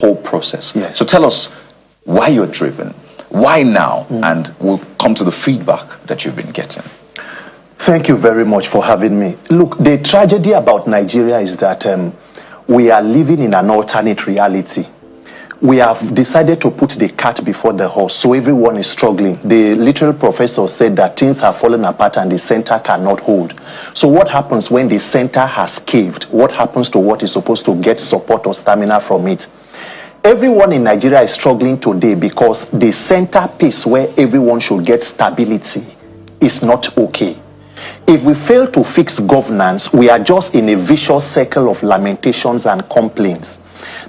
whole process. Yes. So tell us why you're driven, why now, and we'll come to the feedback that you've been getting. Thank you very much for having me. Look, the tragedy about Nigeria is that we are living in an alternate reality. We have decided to put the cart before the horse, so everyone is struggling. The literal professor said that things have fallen apart and the center cannot hold. So what happens when the center has caved? What happens to what is supposed to get support or stamina from it? Everyone in Nigeria is struggling today because the center piece where everyone should get stability is not okay. If we fail to fix governance, we are just in a vicious circle of lamentations and complaints.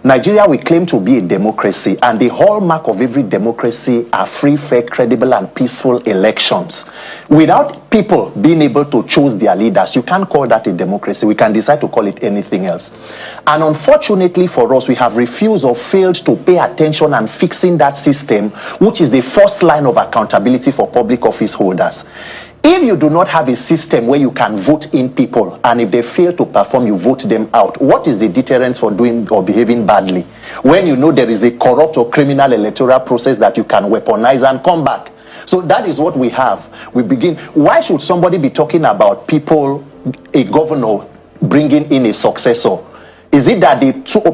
Nigeria, we claim to be a democracy, and the hallmark of every democracy are free, fair, credible, and peaceful elections. Without people being able to choose their leaders, you can't call that a democracy. We can decide to call it anything else. And unfortunately for us, we have refused or failed to pay attention and fixing that system, which is the first line of accountability for public office holders. If you do not have a system where you can vote in people, and if they fail to perform, you vote them out, what is the deterrence for doing or behaving badly? When you know there is a corrupt or criminal electoral process that you can weaponize and come back. So that is what we have. We begin. Why should somebody be talking about people, a governor bringing in a successor? Is it that the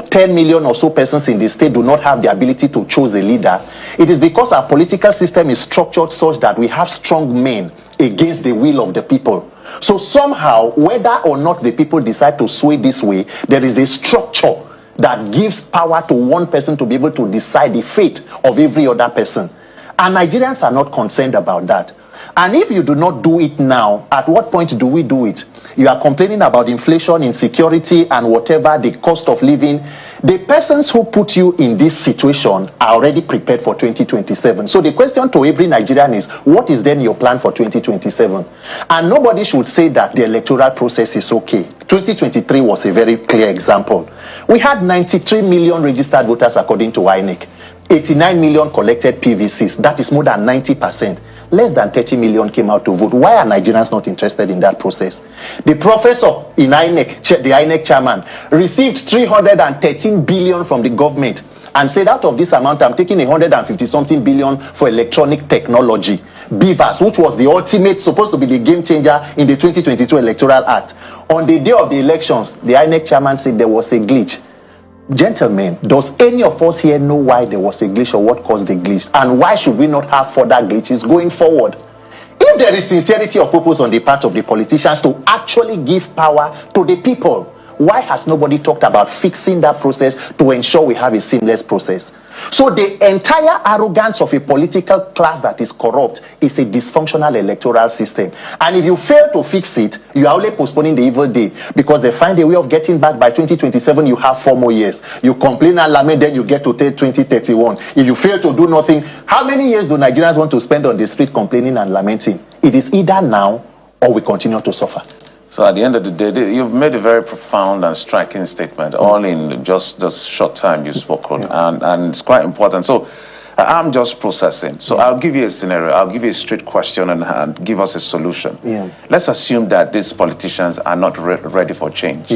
10 million or so persons in the state do not have the ability to choose a leader? It is because our political system is structured such that we have strong men against the will of the people. So somehow, whether or not the people decide to sway this way, there is a structure that gives power to one person to be able to decide the fate of every other person. And Nigerians are not concerned about that. And if you do not do it now, at what point do we do it? You are complaining about inflation, insecurity, and whatever, the cost of living. The persons who put you in this situation are already prepared for 2027. So the question to every Nigerian is, what is then your plan for 2027? And nobody should say that the electoral process is okay. 2023 was a very clear example. We had 93 million registered voters according to INEC. 89 million collected PVCs. That is more than 90%. Less than 30 million came out to vote. Why are Nigerians not interested in that process? The professor in INEC, the INEC chairman, received 313 billion from the government and said, out of this amount, I'm taking 150-something billion for electronic technology. BVAS, which was the ultimate, supposed to be the game changer in the 2022 Electoral Act. On the day of the elections, the INEC chairman said there was a glitch. Gentlemen, does any of us here know why there was a glitch or what caused the glitch? And why should we not have further glitches going forward? If there is sincerity of purpose on the part of the politicians to actually give power to the people, why has nobody talked about fixing that process to ensure we have a seamless process? So the entire arrogance of a political class that is corrupt is a dysfunctional electoral system. And if you fail to fix it, you are only postponing the evil day, because they find a way of getting back by 2027. You have 4 more years. You complain and lament, then you get to 2031. If you fail to do nothing, how many years do Nigerians want to spend on the street complaining and lamenting? It is either now or we continue to suffer. So at the end of the day, you've made a very profound and striking statement, all in just this short time you spoke on, and it's quite important. So I'm just processing. So I'll give you a scenario. I'll give you a straight question and give us a solution. Let's assume that these politicians are not ready for change.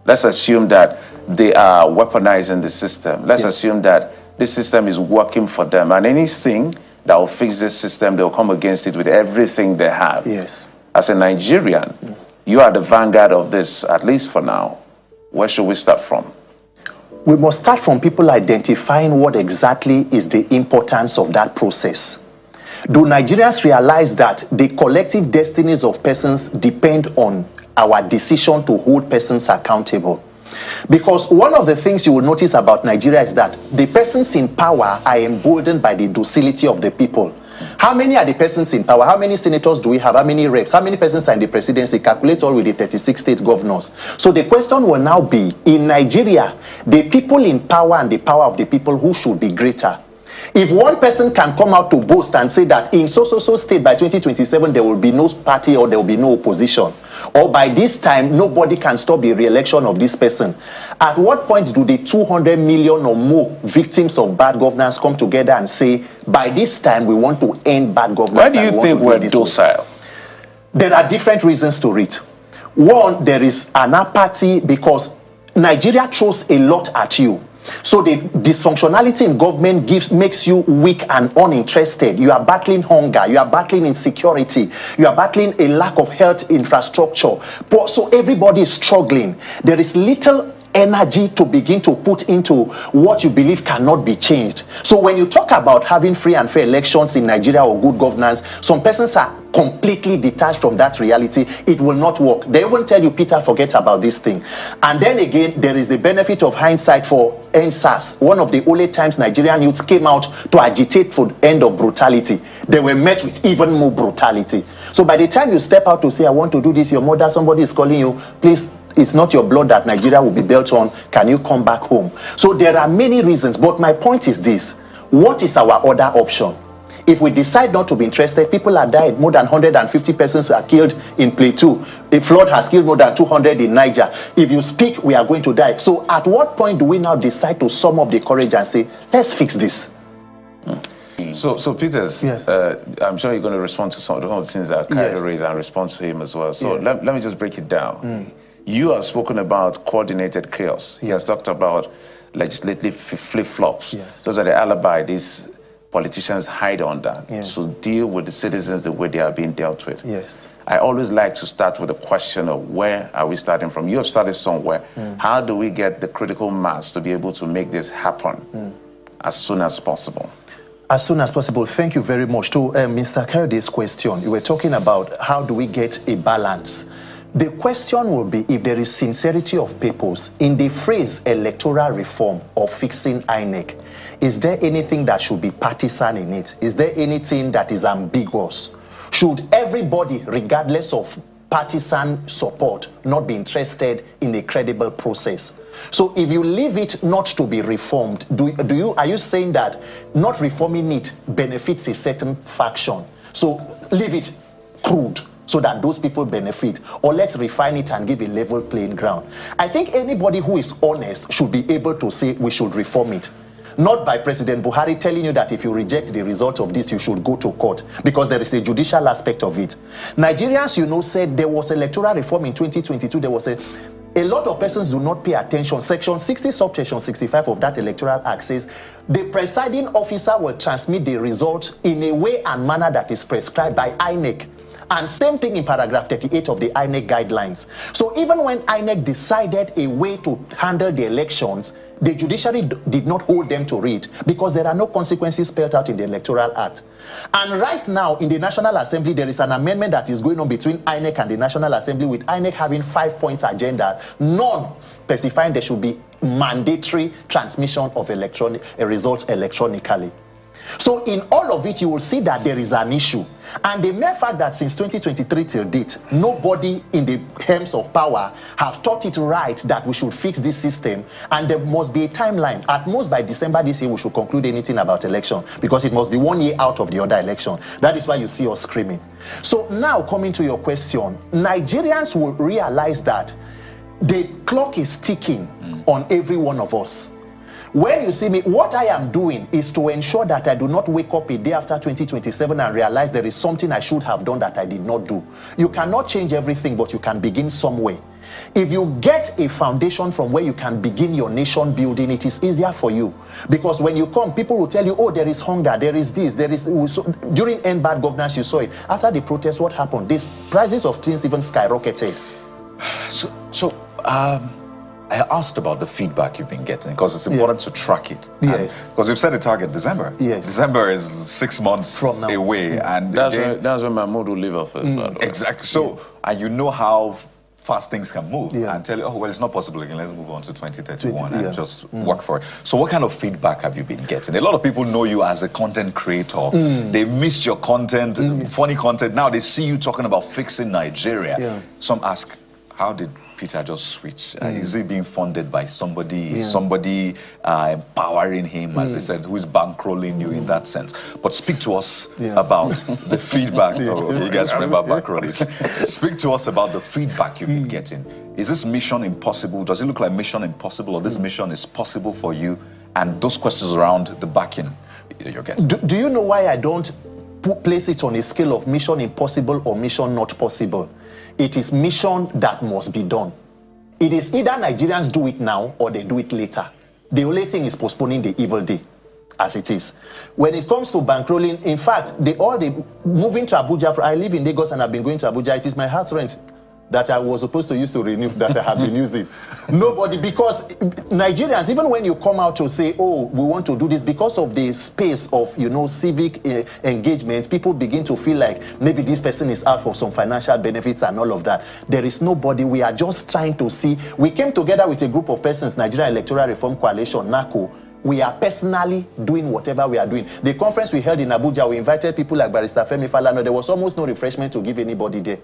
Let's assume that they are weaponizing the system. Let's assume that this system is working for them, and anything that will fix this system, they'll come against it with everything they have. As a Nigerian, you are the vanguard of this, at least for now. Where should we start from? We must start from people identifying what exactly is the importance of that process. Do Nigerians realize that the collective destinies of persons depend on our decision to hold persons accountable? Because one of the things you will notice about Nigeria is that the persons in power are emboldened by the docility of the people. How many are the persons in power? How many senators do we have? How many reps? How many persons are in the presidency? Calculate all with the 36 state governors. So the question will now be, in Nigeria, the people in power and the power of the people, who should be greater? If one person can come out to boast and say that in so state by 2027 there will be no party or there will be no opposition, or by this time nobody can stop the re-election of this person, at what point do the 200 million or more victims of bad governance come together and say, by this time we want to end bad governance? Why do you think we're docile? There are different reasons to it. One, there is an apathy because Nigeria throws a lot at you. So the dysfunctionality in government makes you weak and uninterested. You are battling hunger, you are battling insecurity, you are battling a lack of health infrastructure. So everybody is struggling. There is little energy to begin to put into what you believe cannot be changed. So when you talk about having free and fair elections in Nigeria or good governance, some persons are completely detached from that reality. It will not work. They won't tell you, Peter, forget about this thing. And then again, there is the benefit of hindsight for NSAS. One of the only times Nigerian youths came out to agitate for the end of brutality, they were met with even more brutality. So by the time you step out to say, I want to do this, your mother, somebody is calling you, please, it's not your blood that Nigeria will be built on. Can you come back home? So there are many reasons, but my point is this. What is our other option? If we decide not to be interested, people have died. More than 150 persons are killed in Plateau. A flood has killed more than 200 in Niger. If you speak, we are going to die. So at what point do we now decide to sum up the courage and say, let's fix this? So Peters, yes. I'm sure you're going to respond to some of the things that Kyrie raised and respond to him as well. So let me just break it down. You have spoken about coordinated chaos. He has talked about legislative flip-flops. Those are the alibi these politicians hide under to deal with the citizens the way they are being dealt with. I always like to start with the question of where are we starting from? You have started somewhere. How do we get the critical mass to be able to make this happen as soon as possible? As soon as possible. Thank you very much. To Mr. Kayode's question, you were talking about how do we get a balance. The question will be if there is sincerity of purpose in the phrase electoral reform or fixing INEC. Is there anything that should be partisan in it? Is there anything that is ambiguous? Should everybody, regardless of partisan support, not be interested in a credible process? So if you leave it not to be reformed, are you saying that not reforming it benefits a certain faction? So leave it crude so that those people benefit, or let's refine it and give a level playing ground. I think anybody who is honest should be able to say we should reform it. Not by President Buhari telling you that if you reject the result of this, you should go to court, because there is a judicial aspect of it. Nigerians, said there was electoral reform in 2022. There was a lot of persons do not pay attention. Section 60, subsection 65 of that electoral act says the presiding officer will transmit the result in a way and manner that is prescribed by INEC. And same thing in paragraph 38 of the INEC guidelines. So even when INEC decided a way to handle the elections, the judiciary did not hold them to it because there are no consequences spelled out in the Electoral Act. And right now in the National Assembly, there is an amendment that is going on between INEC and the National Assembly, with INEC having 5-point agenda, none specifying there should be mandatory transmission of results electronically. So in all of it, you will see that there is an issue. And the mere fact that since 2023 till date, nobody in the helms of power have thought it right that we should fix this system, and there must be a timeline. At most by December this year, we should conclude anything about election, because it must be 1 year out of the other election. That is why you see us screaming. So now coming to your question, Nigerians will realize that the clock is ticking on every one of us. When you see me, what I am doing is to ensure that I do not wake up a day after 2027 and realize there is something I should have done that I did not do. You cannot change everything, but you can begin somewhere. If you get a foundation from where you can begin your nation building, it is easier for you. Because when you come, people will tell you, oh, there is hunger, there is this, there is... So, during End Bad Governance, you saw it. After the protest, what happened? These prices of things even skyrocketed. I asked about the feedback you've been getting, because it's important to track it. Yes. Because you've set a target December. Yes. December is 6 months from now away. And that's when Mahmoud will leave office. Exactly. So, and you know how fast things can move, and tell you, oh, well, it's not possible again, let's move on to 2031 and just work for it. So what kind of feedback have you been getting? A lot of people know you as a content creator. They missed your content, funny content. Now they see you talking about fixing Nigeria. Some ask, how did Peter just switch? Is he being funded by somebody? Is somebody empowering him, as they said, who is bankrolling you in that sense? But speak to us about the feedback. You guys remember bankrolling? Speak to us about the feedback you've been getting. Is this mission impossible? Does it look like mission impossible, or this mission is possible for you? And those questions around the backing you're getting. Do you know why I don't place it on a scale of mission impossible or mission not possible? It is mission that must be done. It is either Nigerians do it now or they do it later. The only thing is postponing the evil day, as it is. When it comes to bankrolling, in fact, moving to Abuja, I live in Lagos and I've been going to Abuja, it is my house rent that I was supposed to use to renew that I have been using. Nobody, because Nigerians, even when you come out to say, oh, we want to do this, because of the space of, civic engagement, people begin to feel like maybe this person is out for some financial benefits and all of that. There is nobody. We are just trying to see. We came together with a group of persons, Nigeria Electoral Reform Coalition, NACO. We are personally doing whatever we are doing. The conference we held in Abuja, we invited people like Barrister Femi Falana. There was almost no refreshment to give anybody there.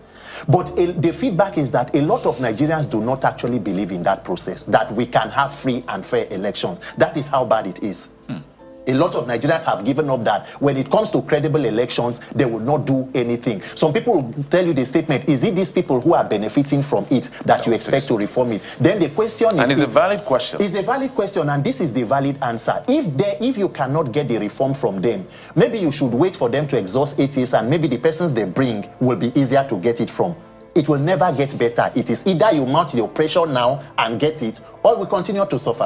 But the feedback is that a lot of Nigerians do not actually believe in that process, that we can have free and fair elections. That is how bad it is. A lot of Nigerians have given up that when it comes to credible elections, they will not do anything. Some people will tell you the statement, is it these people who are benefiting from it that you expect to reform it? Then the question is... And it's a valid question. It's a valid question, and this is the valid answer. If you cannot get the reform from them, maybe you should wait for them to exhaust 8 years, and maybe the persons they bring will be easier to get it from. It will never get better. It is either you mount the oppression now and get it, or we continue to suffer.